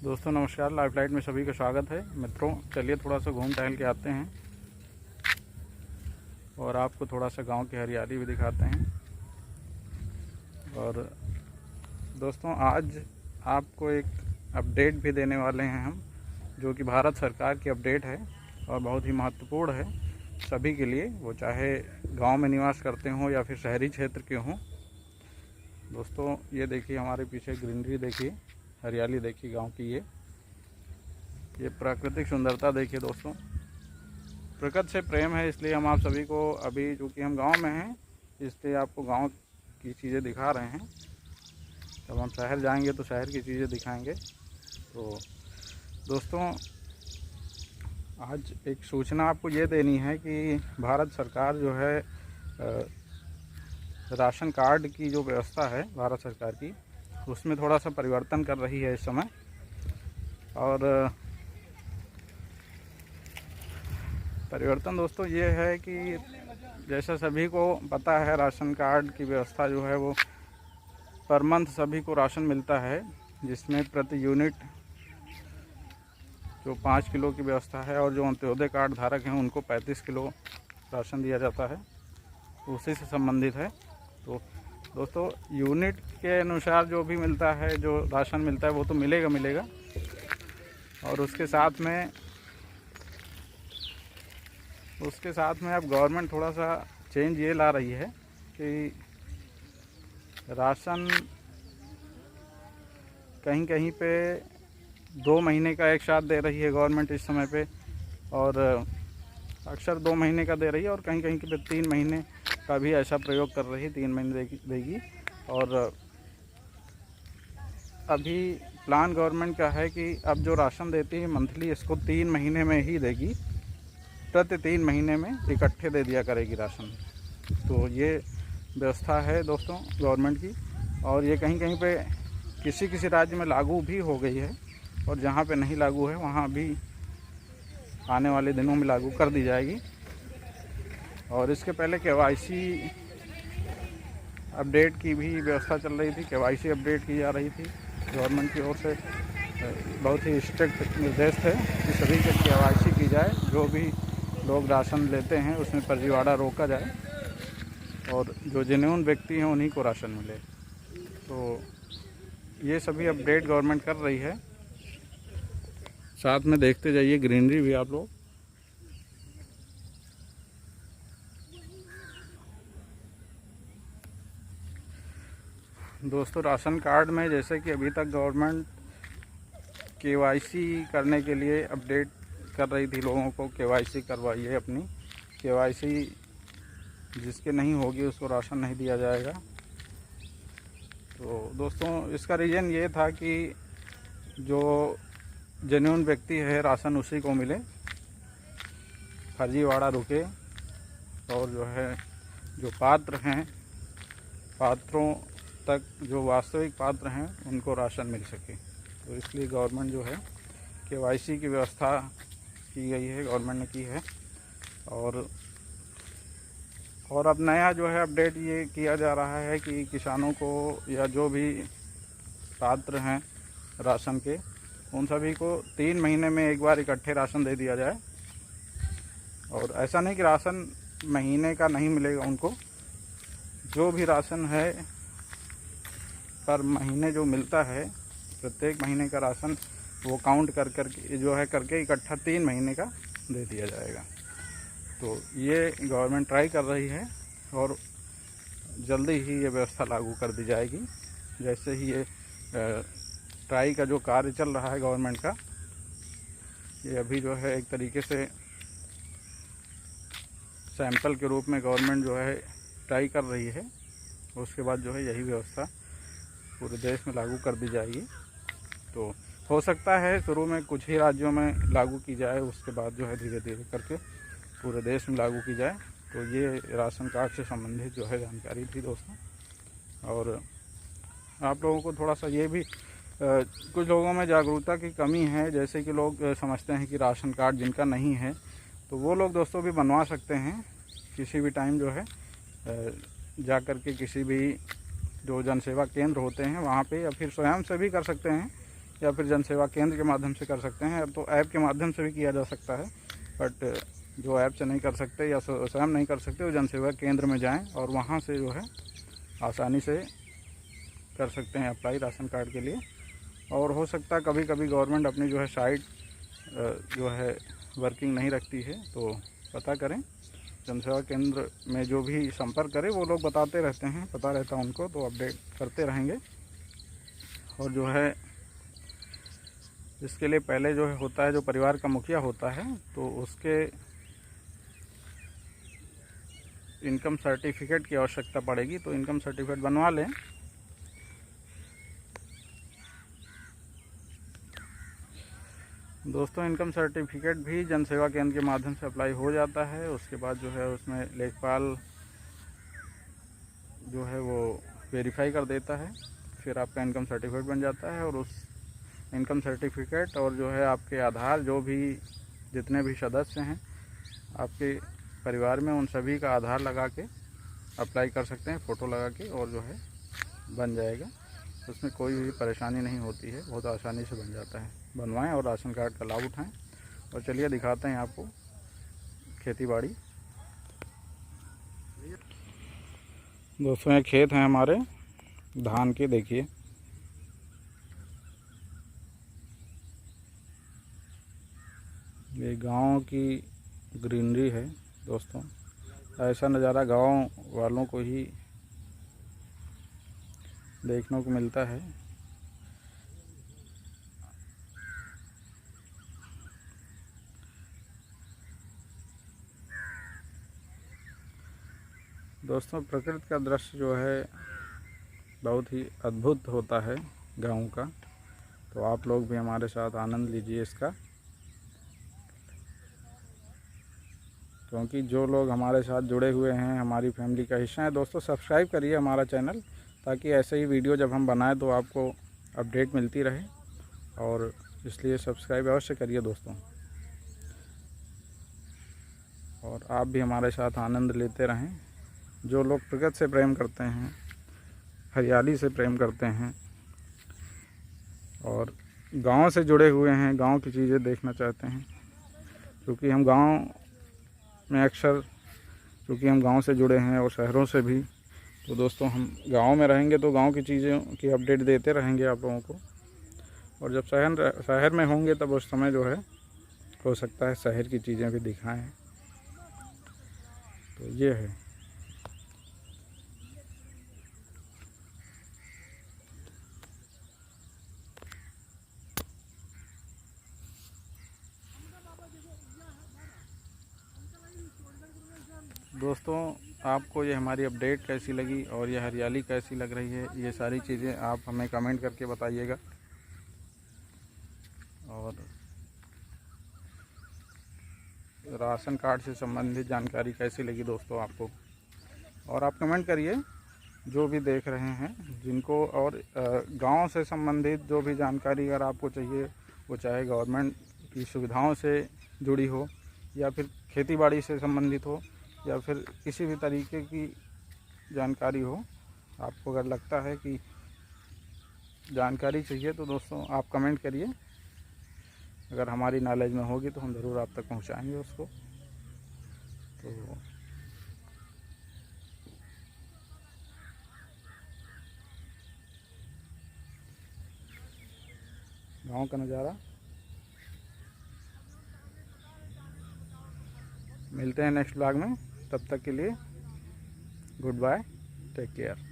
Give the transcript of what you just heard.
दोस्तों नमस्कार, life light में सभी का स्वागत है। मित्रों चलिए थोड़ा सा घूम टहल के आते हैं और आपको थोड़ा सा गांव की हरियाली भी दिखाते हैं। और दोस्तों आज आपको एक अपडेट भी देने वाले हैं हम, जो कि भारत सरकार की अपडेट है और बहुत ही महत्वपूर्ण है सभी के लिए, वो चाहे गांव में निवास करते हों या फिर शहरी क्षेत्र के हों। दोस्तों ये देखिए हमारे पीछे ग्रीनरी देखिए, हरियाली देखिए गांव की। ये प्राकृतिक सुंदरता देखिए दोस्तों। प्रकृति से प्रेम है, इसलिए हम आप सभी को अभी चूँकि हम गांव में हैं इसलिए आपको गांव की चीज़ें दिखा रहे हैं। जब हम शहर जाएंगे तो शहर की चीज़ें दिखाएंगे। तो दोस्तों आज एक सूचना आपको ये देनी है कि भारत सरकार जो है राशन कार्ड की जो व्यवस्था है भारत सरकार की, उसमें थोड़ा सा परिवर्तन कर रही है इस समय। और परिवर्तन दोस्तों ये है कि जैसा सभी को पता है, राशन कार्ड की व्यवस्था जो है वो पर मंथ सभी को राशन मिलता है, जिसमें प्रति यूनिट जो 5 किलो की व्यवस्था है, और जो अंत्योदय कार्ड धारक हैं उनको 35 किलो राशन दिया जाता है, उसी से संबंधित है। तो दोस्तों यूनिट के अनुसार जो भी मिलता है, जो राशन मिलता है वो तो मिलेगा। और उसके साथ में अब गवर्नमेंट थोड़ा सा चेंज ये ला रही है कि राशन कहीं पे 2 महीने का एक साथ दे रही है गवर्नमेंट इस समय पे, और अक्सर 2 महीने का दे रही है, और कहीं पे 3 महीने का भी ऐसा प्रयोग कर रही है, 3 महीने देगी। और अभी प्लान गवर्नमेंट का है कि अब जो राशन देती है मंथली, इसको 3 महीने में ही देगी, प्रति 3 महीने में इकट्ठे दे दिया करेगी राशन। तो ये व्यवस्था है दोस्तों गवर्नमेंट की, और ये कहीं पे किसी राज्य में लागू भी हो गई है, और जहाँ पे नहीं लागू है वहाँ भी आने वाले दिनों में लागू कर दी जाएगी। और इसके पहले KYC अपडेट की भी व्यवस्था चल रही थी, KYC अपडेट की जा रही थी गवर्नमेंट की ओर से। बहुत ही स्ट्रिक्ट निर्देश थे कि सभी के KYC की जाए, जो भी लोग राशन लेते हैं उसमें फर्जीवाड़ा रोका जाए, और जो जेन्युइन व्यक्ति हैं उन्हीं को राशन मिले। तो ये सभी अपडेट गवर्नमेंट कर रही है। साथ में देखते जाइए ग्रीनरी भी आप लोग। दोस्तों राशन कार्ड में जैसे कि अभी तक गवर्नमेंट KYC करने के लिए अपडेट कर रही थी, लोगों को KYC करवाइए अपनी, KYC जिसके नहीं होगी उसको राशन नहीं दिया जाएगा। तो दोस्तों इसका रीज़न ये था कि जो जेन्युइन व्यक्ति है राशन उसी को मिले, फर्जीवाड़ा रुके, और जो पात्र हैं, पात्रों तक जो वास्तविक पात्र हैं उनको राशन मिल सके। तो इसलिए गवर्नमेंट जो है KYC की व्यवस्था की गई है, गवर्नमेंट ने की है। और अब नया जो है अपडेट ये किया जा रहा है कि किसानों को या जो भी पात्र हैं राशन के, उन सभी को 3 महीने में एक बार इकट्ठे राशन दे दिया जाए। और ऐसा नहीं कि राशन महीने का नहीं मिलेगा उनको, जो भी राशन है पर महीने जो मिलता है, प्रत्येक महीने का राशन वो काउंट करके इकट्ठा 3 महीने का दे दिया जाएगा। तो ये गवर्नमेंट ट्राई कर रही है, और जल्दी ही ये व्यवस्था लागू कर दी जाएगी। जैसे ही ये ट्राई का जो कार्य चल रहा है गवर्नमेंट का, ये अभी जो है एक तरीके से सैंपल के रूप में गवर्नमेंट जो है ट्राई कर रही है। उसके बाद जो है यही व्यवस्था पूरे देश में लागू कर दी जाएगी। तो हो सकता है शुरू में कुछ ही राज्यों में लागू की जाए, उसके बाद जो है धीरे धीरे करके पूरे देश में लागू की जाए। तो ये राशन कार्ड से संबंधित जो है जानकारी थी दोस्तों। और आप लोगों को थोड़ा सा ये भी कुछ लोगों में जागरूकता की कमी है, जैसे कि लोग समझते हैं कि राशन कार्ड जिनका नहीं है तो वो लोग दोस्तों भी बनवा सकते हैं किसी भी टाइम, जो है जा कर के किसी भी जो जनसेवा केंद्र होते हैं वहाँ पे, या फिर स्वयं से भी कर सकते हैं या फिर जन सेवा केंद्र के माध्यम से कर सकते हैं। तो ऐप के माध्यम से भी किया जा सकता है, बट जो ऐप से नहीं कर सकते या स्वयं नहीं कर सकते वो जन सेवा केंद्र में जाएं और वहाँ से जो है आसानी से कर सकते हैं अप्लाई राशन कार्ड के लिए। और हो सकता है कभी कभी गवर्नमेंट अपनी जो है साइट जो है वर्किंग नहीं रखती है, तो पता करें जन सेवा केंद्र में जो भी संपर्क करें, वो लोग बताते रहते हैं, पता रहता है उनको, तो अपडेट करते रहेंगे। और जो है इसके लिए पहले जो है होता है, जो परिवार का मुखिया होता है, तो उसके इनकम सर्टिफिकेट की आवश्यकता पड़ेगी, तो इनकम सर्टिफिकेट बनवा लें। दोस्तों इनकम सर्टिफिकेट भी जन सेवा केंद्र के माध्यम से अप्लाई हो जाता है। उसके बाद जो है उसमें लेखपाल जो है वो वेरीफाई कर देता है, फिर आपका इनकम सर्टिफिकेट बन जाता है। और उस इनकम सर्टिफिकेट और जो है आपके आधार, जो भी जितने भी सदस्य हैं आपके परिवार में, उन सभी का आधार लगा के अप्लाई कर सकते हैं, फ़ोटो लगा के, और जो है बन जाएगा। उसमें कोई भी परेशानी नहीं होती है, बहुत आसानी से बन जाता है। बनवाएं और राशन कार्ड का लाभ उठाएं। और चलिए दिखाते हैं आपको खेती बाड़ी। दोस्तों ये खेत हैं हमारे धान के, देखिए ये गांव की ग्रीनरी है दोस्तों। ऐसा नज़ारा गांव वालों को ही देखने को मिलता है। दोस्तों प्रकृति का दृश्य जो है बहुत ही अद्भुत होता है गांव का, तो आप लोग भी हमारे साथ आनंद लीजिए इसका। क्योंकि जो लोग हमारे साथ जुड़े हुए हैं, हमारी फैमिली का हिस्सा हैं, दोस्तों सब्सक्राइब करिए हमारा चैनल, ताकि ऐसे ही वीडियो जब हम बनाएं तो आपको अपडेट मिलती रहे। और इसलिए सब्सक्राइब अवश्य करिए दोस्तों। और आप भी हमारे साथ आनंद लेते रहें। जो लोग प्रकृति से प्रेम करते हैं, हरियाली से प्रेम करते हैं और गांव से जुड़े हुए हैं, गांव की चीज़ें देखना चाहते हैं, क्योंकि हम गांव में अक्सर, क्योंकि हम गांव से जुड़े हैं और शहरों से भी, तो दोस्तों हम गांव में रहेंगे तो गांव की चीज़ों की अपडेट देते रहेंगे आप लोगों को। और जब शहर में होंगे तब उस समय जो है हो सकता है शहर की चीज़ें भी दिखाएं। तो ये है। दोस्तों आपको ये हमारी अपडेट कैसी लगी और ये हरियाली कैसी लग रही है, ये सारी चीज़ें आप हमें कमेंट करके बताइएगा। और राशन कार्ड से संबंधित जानकारी कैसी लगी दोस्तों आपको, और आप कमेंट करिए जो भी देख रहे हैं जिनको। और गांव से संबंधित जो भी जानकारी अगर आपको चाहिए, वो चाहे गवर्नमेंट की सुविधाओं से जुड़ी हो या फिर खेतीबाड़ी से संबंधित हो या फिर किसी भी तरीके की जानकारी हो, आपको अगर लगता है कि जानकारी चाहिए तो दोस्तों आप कमेंट करिए। अगर हमारी नॉलेज में होगी तो हम ज़रूर आप तक पहुंचाएंगे उसको। तो गांव का नज़ारा। मिलते हैं नेक्स्ट ब्लॉग में, तब तक के लिए गुड बाय, टेक केयर।